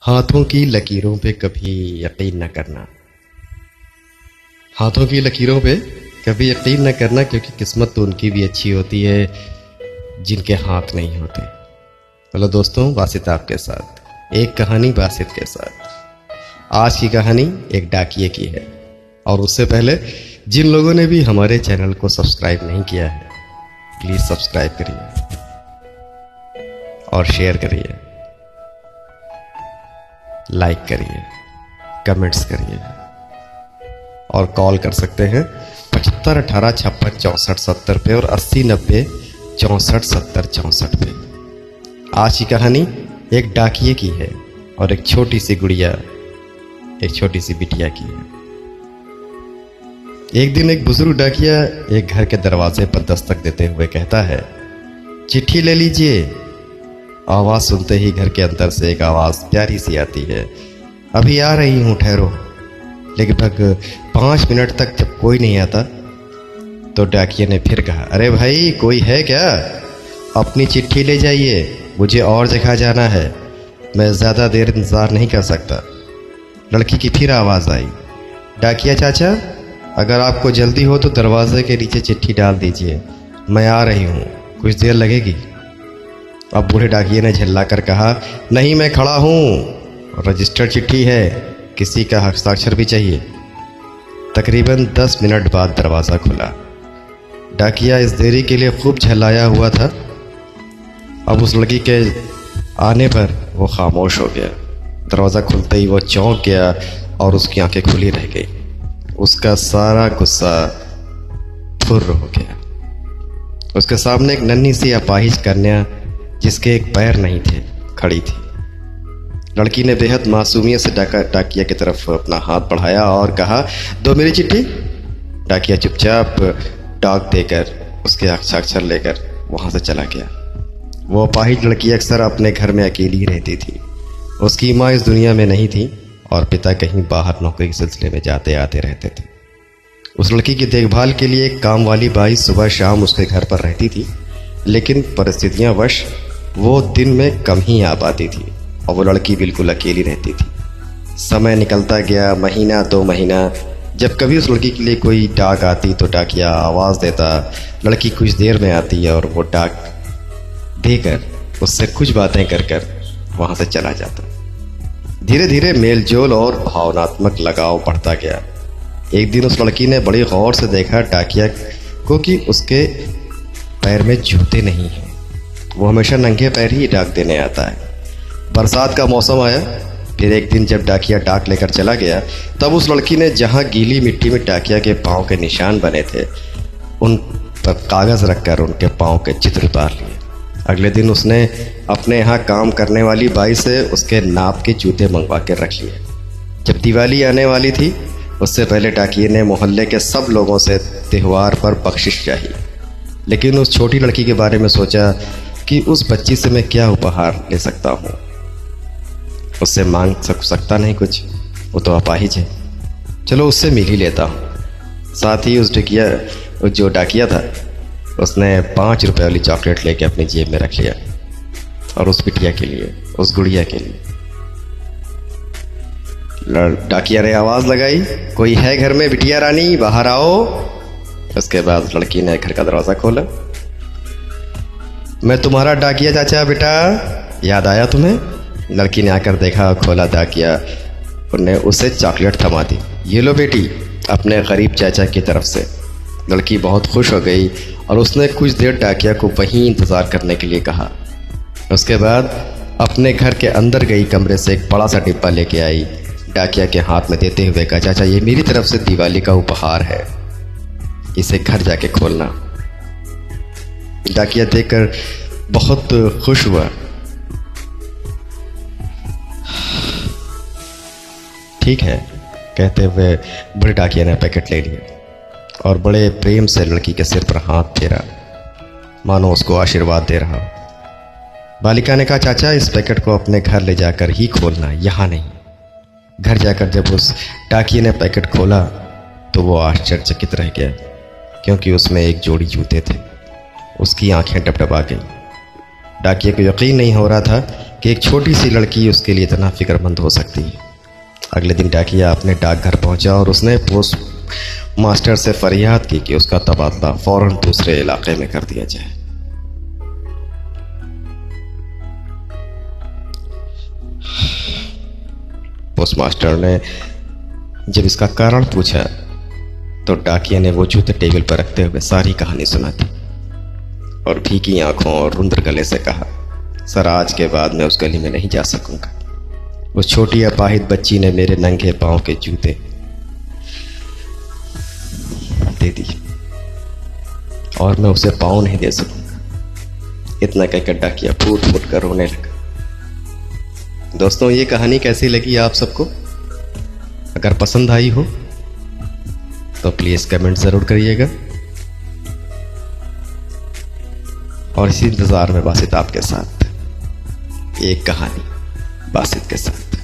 हाथों की लकीरों पे कभी यकीन न करना। हाथों की लकीरों पे कभी यकीन न करना, क्योंकि किस्मत तो उनकी भी अच्छी होती है जिनके हाथ नहीं होते। हेलो दोस्तों, बासित आपके साथ एक कहानी बासित के साथ। आज की कहानी एक डाकिये की है, और उससे पहले जिन लोगों ने भी हमारे चैनल को सब्सक्राइब नहीं किया है, प्लीज़ सब्सक्राइब करिए और शेयर करिए, लाइक करिए, कमेंट्स करिए, और कॉल कर सकते हैं 75 18 56 64 70 पे और 80 90 64 70 64 पे। आज की कहानी एक डाकिये की है और एक छोटी सी गुड़िया, एक छोटी सी बिटिया की है। एक दिन एक बुजुर्ग डाकिया एक घर के दरवाजे पर दस्तक देते हुए कहता है, चिट्ठी ले लीजिए। आवाज़ सुनते ही घर के अंदर से एक आवाज़ प्यारी सी आती है, अभी आ रही हूँ, ठहरो। लगभग 5 मिनट तक जब कोई नहीं आता तो डाकिये ने फिर कहा, अरे भाई, कोई है क्या? अपनी चिट्ठी ले जाइए, मुझे और जगह जाना है, मैं ज़्यादा देर इंतज़ार नहीं कर सकता। लड़की की फिर आवाज़ आई, डाकिया चाचा, अगर आपको जल्दी हो तो दरवाजे के नीचे चिट्ठी डाल दीजिए, मैं आ रही हूँ, कुछ देर लगेगी। अब बूढ़े डाकिये ने झल्लाकर कहा, नहीं, मैं खड़ा हूँ, रजिस्टर्ड चिट्ठी है, किसी का हस्ताक्षर भी चाहिए। तकरीबन 10 मिनट बाद दरवाज़ा खुला। डाकिया इस देरी के लिए खूब झल्लाया हुआ था। अब उस लड़की के आने पर वो खामोश हो गया। दरवाज़ा खुलते ही वो चौंक गया और उसकी आंखें खुली रह गई। उसका सारा गुस्सा फुर्र हो गया। उसके सामने एक नन्ही सी अपाहिज कन्या, जिसके एक पैर नहीं थे, खड़ी थी। लड़की ने बेहद मासूमियत से डाकिया की तरफ अपना हाथ बढ़ाया और कहा, दो मेरी चिट्ठी। डाकिया चुपचाप डाक देकर उसके हस्ताक्षर लेकर वहाँ से चला गया। वो अपाहिज लड़की अक्सर अपने घर में अकेली ही रहती थी। उसकी माँ इस दुनिया में नहीं थी और पिता कहीं बाहर नौकरी के सिलसिले में जाते आते रहते थे। उस लड़की की देखभाल के लिए एक काम वाली बाई सुबह शाम उसके घर पर रहती थी, लेकिन परिस्थितियाँ वश वो दिन में कम ही आ पाती थी और वो लड़की बिल्कुल अकेली रहती थी। समय निकलता गया, महीना 2 महीना। जब कभी उस लड़की के लिए कोई डाक आती तो डाकिया आवाज़ देता, लड़की कुछ देर में आती और वो डाक देकर उससे कुछ बातें कर कर वहाँ से चला जाता। धीरे धीरे मेलजोल और भावनात्मक लगाव बढ़ता गया। एक दिन उस लड़की ने बड़ी गौर से देखा डाकिया को कि उसके पैर में जूते नहीं हैं। वो हमेशा नंगे पैर ही डाक देने आता है। बरसात का मौसम आया। फिर एक दिन जब डाकिया डाक लेकर चला गया, तब उस लड़की ने जहाँ गीली मिट्टी में डाकिया के पाँव के निशान बने थे, उन पर कागज़ रखकर उनके पाँव के चित्र उतार लिए। अगले दिन उसने अपने यहाँ काम करने वाली बाई से उसके नाप के जूते मंगवा कर रख लिए। जब दिवाली आने वाली थी, उससे पहले डाकिये ने मोहल्ले के सब लोगों से त्योहार पर बख्शिश चाहिए, लेकिन उस छोटी लड़की के बारे में सोचा कि उस बच्ची से मैं क्या उपहार ले सकता हूँ। उससे मांग सकता नहीं कुछ, वो तो अपाहिज है, चलो उससे मिल ही लेता हूँ। साथ ही जो डाकिया था, उसने 5 रुपए वाली चॉकलेट लेके अपनी जेब में रख लिया और उस बिटिया के लिए, उस गुड़िया के लिए। डाकिया ने आवाज़ लगाई, कोई है घर में? बिटिया रानी, बाहर आओ। उसके बाद लड़की ने घर का दरवाज़ा खोला। मैं तुम्हारा डाकिया चाचा बेटा, याद आया तुम्हें? लड़की ने आकर देखा, खोला डाकिया, उन्हें उसे चॉकलेट थमा दी। ये लो बेटी, अपने गरीब चाचा की तरफ से। लड़की बहुत खुश हो गई और उसने कुछ देर डाकिया को वहीं इंतज़ार करने के लिए कहा। उसके बाद अपने घर के अंदर गई, कमरे से एक बड़ा सा डिब्बा लेके आई, डाकिया के हाथ में देते हुए कहा, चाचा, ये मेरी तरफ से दिवाली का उपहार है, इसे घर जाके खोलना। डाकिया देखकर बहुत खुश हुआ। ठीक है, कहते हुए बड़े डाकिया ने पैकेट ले लिया और बड़े प्रेम से लड़की के सिर पर हाथ फेरा, मानो उसको आशीर्वाद दे रहा। बालिका ने कहा, चाचा, इस पैकेट को अपने घर ले जाकर ही खोलना, यहाँ नहीं। घर जाकर जब उस डाकिये ने पैकेट खोला तो वो आश्चर्यचकित रह गया, क्योंकि उसमें एक जोड़ी जूते थे। उसकी आंखें डबडबा गई। डाकिये को यकीन नहीं हो रहा था कि एक छोटी सी लड़की उसके लिए इतना फिक्रमंद हो सकती है। अगले दिन डाकिया अपने डाकघर पहुंचा और उसने पोस्ट मास्टर से फरियाद की कि उसका तबादला फौरन दूसरे इलाके में कर दिया जाए। पोस्ट मास्टर ने जब इसका कारण पूछा तो डाकिया ने वो जूते टेबल पर रखते हुए सारी कहानी सुना दी और भीगी आंखों और रुंध गले से कहा, सर आज के बाद मैं उस गली में नहीं जा सकूंगा। उस छोटी अपाहिज बच्ची ने मेरे नंगे पांव के जूते दे दिए और मैं उसे पाँव नहीं दे सकूंगा। इतना कहकर डाकिया फूट फूट कर रोने लगा। दोस्तों, ये कहानी कैसी लगी आप सबको? अगर पसंद आई हो तो प्लीज कमेंट जरूर करिएगा और इसी इंतजार में बासित आपके साथ एक कहानी बासित के साथ।